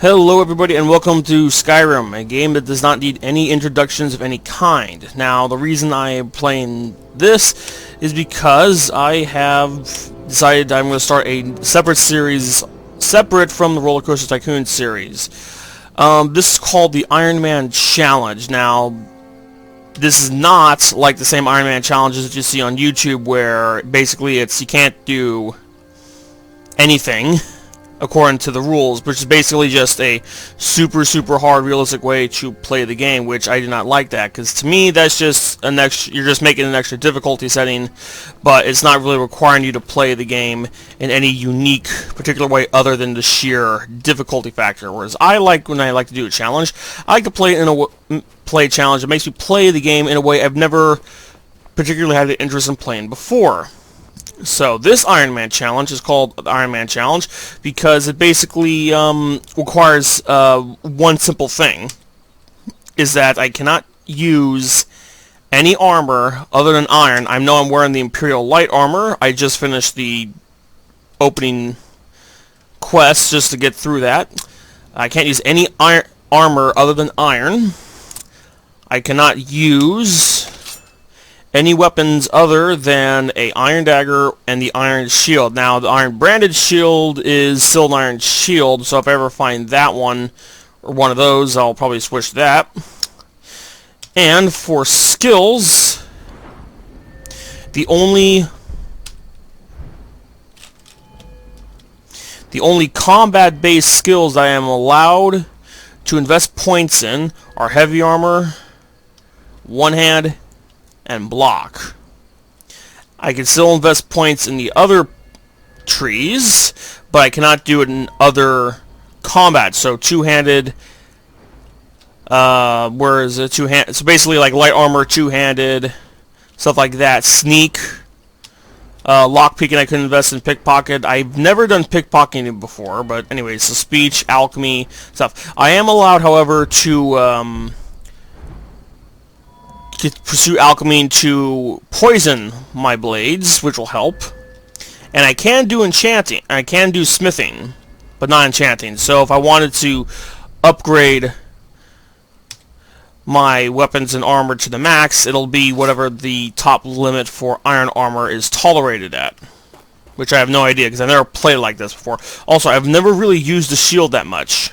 Hello everybody and welcome to Skyrim, a game that does not need any introductions of any kind. Now the reason I am playing this is because I have decided I'm going to start a separate series, separate from the Roller Coaster Tycoon series. This is called the Iron Man Challenge. Now this is not like the same Iron Man challenges that you see on YouTube where basically you can't do anything according to the rules, which is basically just a super hard realistic way to play the game, which I do not like that, because to me that's just an extra, you're just making an extra difficulty setting, but it's not really requiring you to play the game in any unique particular way other than the sheer difficulty factor. Whereas I like, when I like to do a challenge, I like to play it in a challenge that makes me play the game in a way I've never particularly had an interest in playing before. So this Iron Man Challenge is called the Iron Man Challenge because it basically requires one simple thing, is that I cannot use any armor other than iron. I know I'm wearing the Imperial Light armor. I just finished the opening quest just to get through that. I can't use any armor other than iron. I cannot use any weapons other than a iron dagger and the iron shield. Now the iron branded shield is still an iron shield, so if I ever find that one or one of those, I'll probably switch that. And for skills, the only combat based skills I am allowed to invest points in are heavy armor, one hand, and block. I can still invest points in the other trees, but I cannot do it in other combat. So two-handed, whereas a two-hand, so basically like light armor, two-handed, stuff like that. Sneak, lockpicking, I couldn't invest in pickpocket. I've never done pickpocketing before, but anyways, so speech, alchemy, stuff. I am allowed, however, to pursue alchemy to poison my blades, which will help. And I can do enchanting. I can do smithing, but not enchanting. So if I wanted to upgrade my weapons and armor to the max, it'll be whatever the top limit for iron armor is tolerated at. Which I have no idea, because I've never played like this before. Also, I've never really used the shield that much.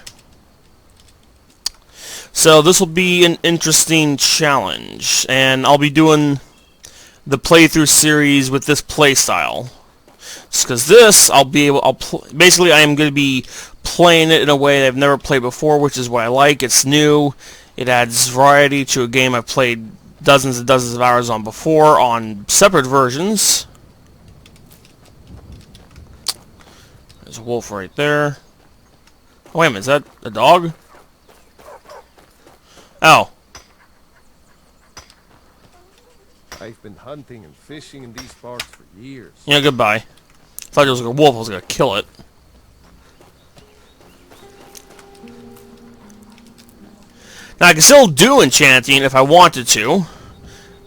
So this will be an interesting challenge, and I'll be doing the playthrough series with this playstyle. Because this, basically I am going to be playing it in a way that I've never played before, which is what I like. It's new. It adds variety to a game I've played dozens and dozens of hours on before on separate versions. There's a wolf right there. Oh, wait a minute, is that a dog? Oh. I've been hunting and fishing in these parts for years. Yeah, goodbye. I thought it was like a wolf, I was gonna kill it. Now I can still do enchanting if I wanted to,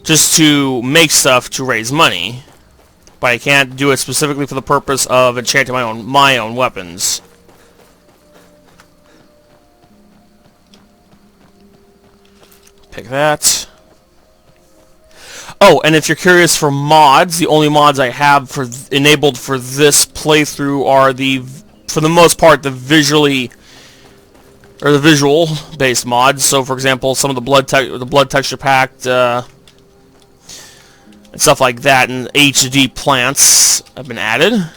just to make stuff to raise money, but I can't do it specifically for the purpose of enchanting my own weapons. Pick that. Oh, and if you're curious for mods, the only mods I have enabled for this playthrough are for the most part, the visual-based mods. So, for example, some of the blood texture packed and stuff like that, and HD plants have been added.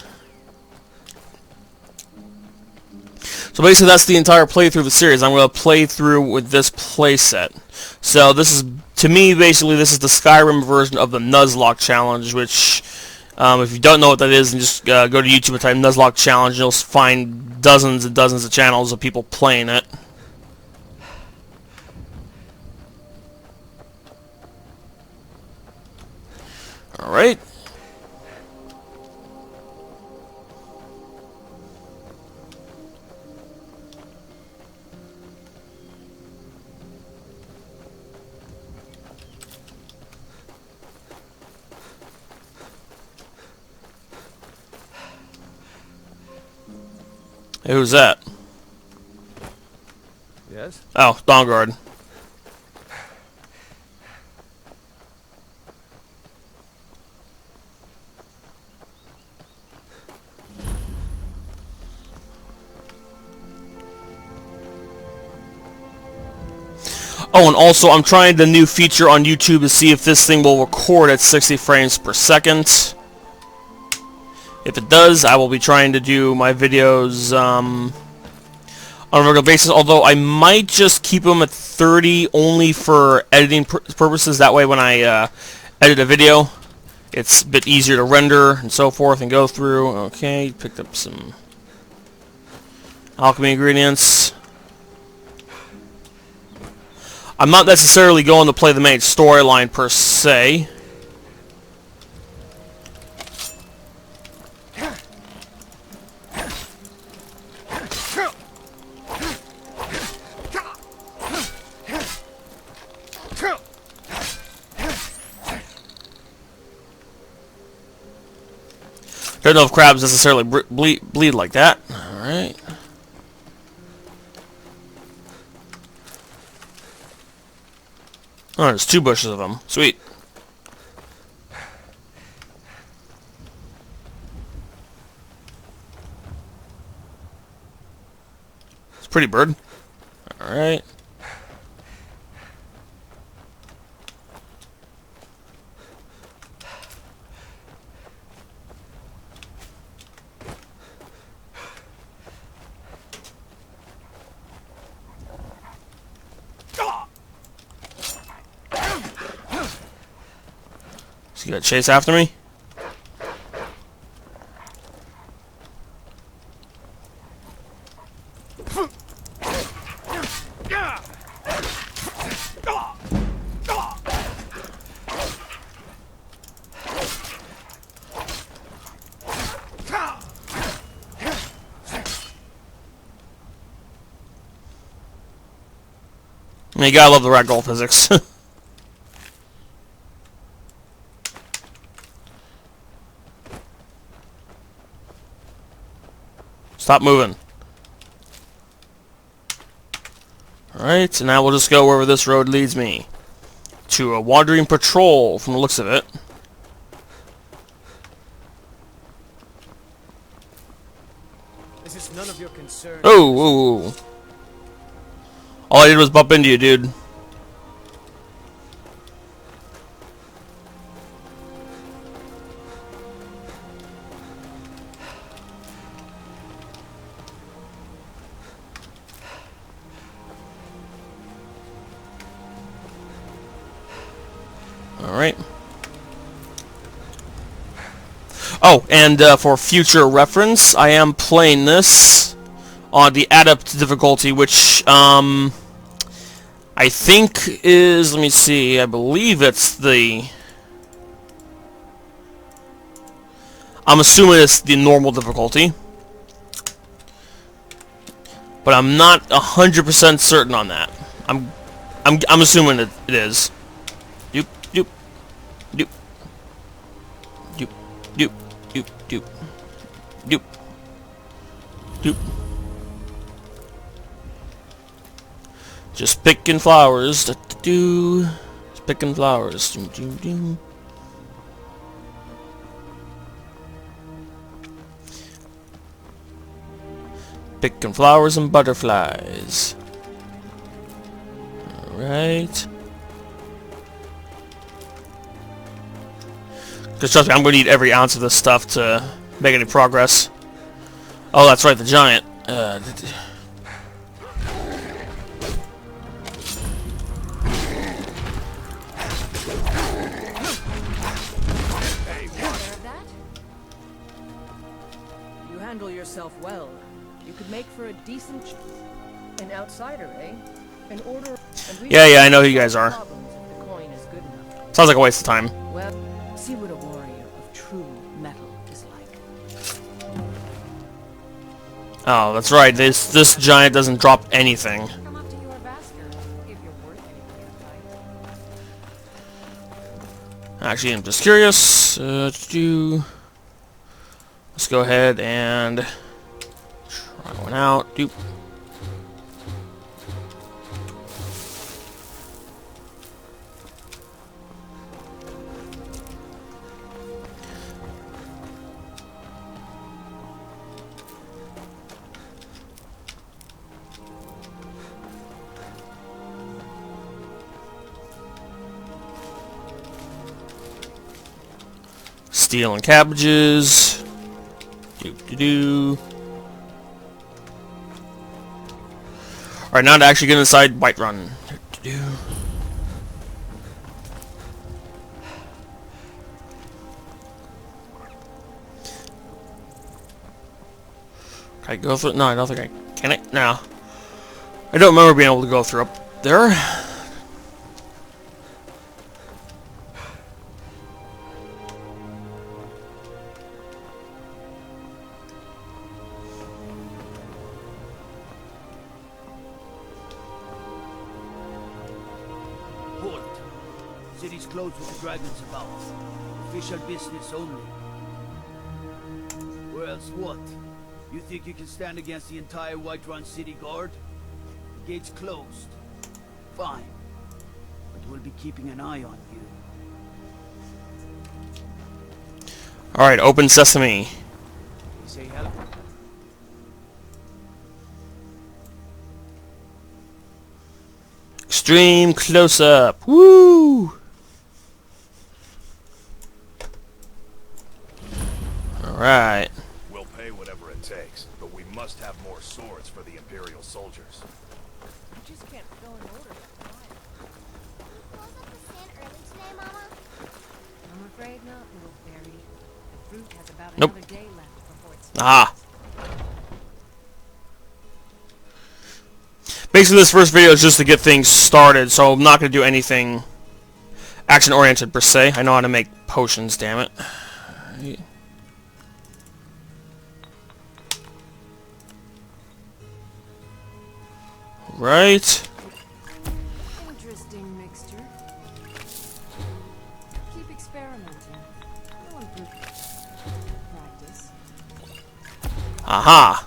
So basically, that's the entire playthrough of the series. I'm going to play through with this playset. So this is, to me, basically, this is the Skyrim version of the Nuzlocke Challenge, which, if you don't know what that is, then just go to YouTube and type Nuzlocke Challenge, and you'll find dozens and dozens of channels of people playing it. Alright. Hey, who's that? Yes? Oh, Dawn Guard. Oh, and also I'm trying the new feature on YouTube to see if this thing will record at 60 frames per second. If it does, I will be trying to do my videos on a regular basis, although I might just keep them at 30 only for editing purposes. That way when I edit a video, it's a bit easier to render and so forth and go through. Okay, picked up some alchemy ingredients. I'm not necessarily going to play the main storyline per se. Don't know if crabs necessarily bleed like that. Alright. Oh, there's 2 bushes of them. Sweet. It's a pretty bird. Alright. So you gotta chase after me? I mean, you gotta love the ragdoll physics. Stop moving. Alright, and now we'll just go wherever this road leads me. To a wandering patrol, from the looks of it. This is none of your concern. Oh, all I did was bump into you, dude. Alright. Oh, and for future reference, I am playing this on the Adept difficulty, which, I think is, let me see, I believe it's the... I'm assuming it's the normal difficulty. But I'm not 100% certain on that. I'm assuming it is. Doop, doop, doop, doop, doop, doop, doop, doop, doop. Just picking flowers. Do-do-do. Just picking flowers. Do-do-do. Picking flowers and butterflies. Alright. Because trust me, I'm going to need every ounce of this stuff to make any progress. Oh, that's right, the giant. You handle yourself well. You could make for a decent... An outsider, eh? An order... Yeah, I know who you guys are. Problems if the coin is good enough. Sounds like a waste of time. Well, see what a warrior of true metal is like. Oh, that's right. This giant doesn't drop anything. Come up to your bastard if you're worth anything in fight. Actually, I'm just curious. Let's go ahead and try one out. Doop. stealing cabbages. Do. Alright, now to actually get inside Whiterun. Do. Can I go through? No, I don't think I can. I? No. I don't remember being able to go through up there. Halt. City's closed with the dragons about. Official business only. Or else what? You think you can stand against the entire Whiterun city guard? The gate's closed. Fine. But we'll be keeping an eye on you. Alright, open sesame. You say hello? Extreme close-up. Woo! Alright. We'll pay whatever it takes, but we must have more swords for the Imperial soldiers. You just can't fill an order. Wasn't the sand early today, Mama? I'm afraid not, little fairy. The fruit has about Nope. another day left before it's Ah. Basically, this first video is just to get things started, so I'm not going to do anything action-oriented per se. I know how to make potions, damn it. Right. interesting mixture. Keep experimenting. No improve. Practice. Aha.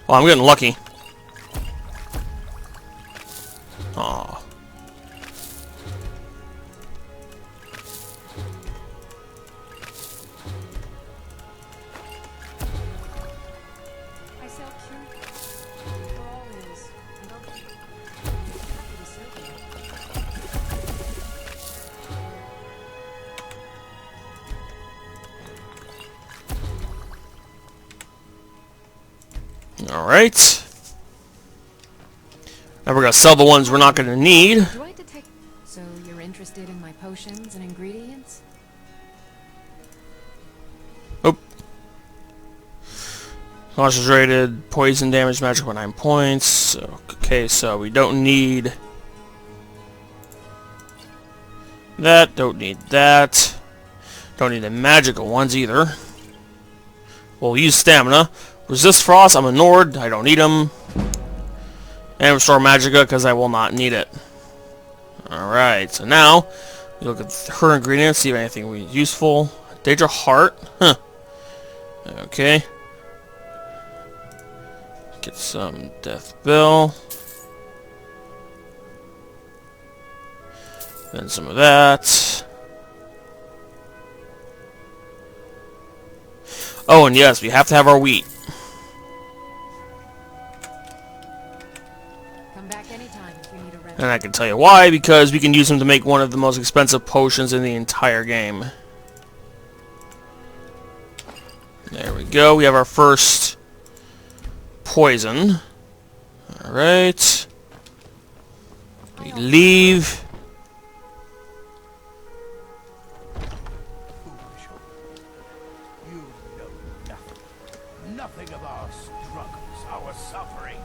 Well, I'm getting lucky. Aw. I sell cute for all is. And I'll be happy to serve you. Alright. Now we're going to sell the ones we're not going to need. Do I detect? So you're interested in my potions and ingredients? Oh. Concentrated poison damage magic for 9 points. Okay, so we don't need that. Don't need that. Don't need the magical ones either. We'll use stamina. Resist frost. I'm a Nord. I don't need them. And restore magicka because I will not need it. Alright, so now we look at her ingredients, see if anything is useful. Daedra Heart. Huh. Okay. Get some Death Bill. Then some of that. Oh, and yes, we have to have our wheat. Come back anytime if you need a rest. And I can tell you why, because we can use them to make one of the most expensive potions in the entire game. There we go. We have our first poison. Alright. We leave. You know nothing. Nothing of our struggles, our suffering.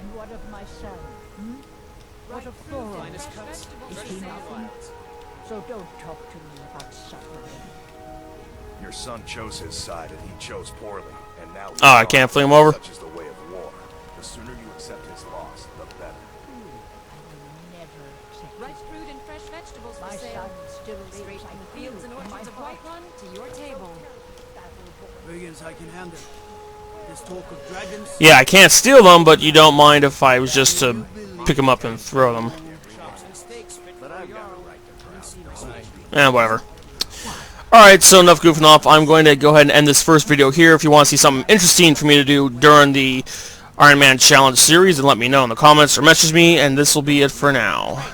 And what of my son? What of Thorin? Is he nothing? So don't talk to me about suffering. Your son chose his side, and he chose poorly. And now Oh, I can't fling him over? Such is the way of war. The sooner you accept his loss, the better. I will never accept Ripe it. fruit and fresh vegetables My for sale. son still Straight lives. from the fields and orchards of Whiterun to your table. Brigands I can handle. This talk of dragons. Yeah, I can't steal them, but you don't mind if I was just to pick them up and throw them. But I've got a right to Whatever. Alright, so enough goofing off. I'm going to go ahead and end this first video here. If you want to see something interesting for me to do during the Iron Man Challenge series, and let me know in the comments or message me, and this will be it for now.